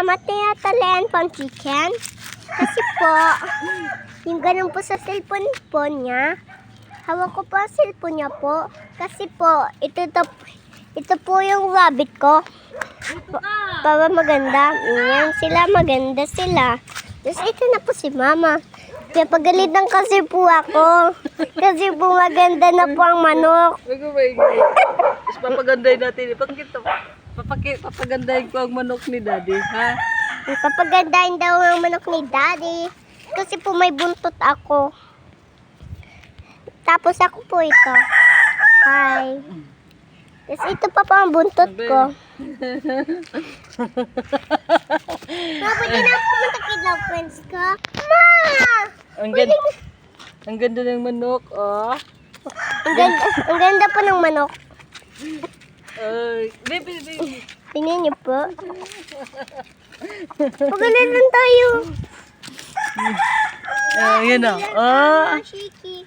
mama tinatalayan pang chicken. Kasi po, yung ganun po sa cellphone po niya. Hawak ko po ang cellphone niya po. Kasi po, ito po yung rabbit ko. Para maganda. Yan sila, maganda sila. Tapos ito na po si mama. Kaya pagalitan kasi po ako. Kasi po maganda na po ang manok. Tapos papagandahin natin. Papagandahin ko ang manok ni daddy, ha? Papagandahin daw ang manok ni daddy. Kasi po may buntot ako. Tapos ako po ito. Hi. Tapos ito pa po ang buntot ko. Pwede na pumunta kay love friends ko. Ma! Ang ganda ng manok, oh. Ang ganda po ng manok. Baby. Tingnan niyo po. Pagalitan tayo. Yan na. Oh. Shaky.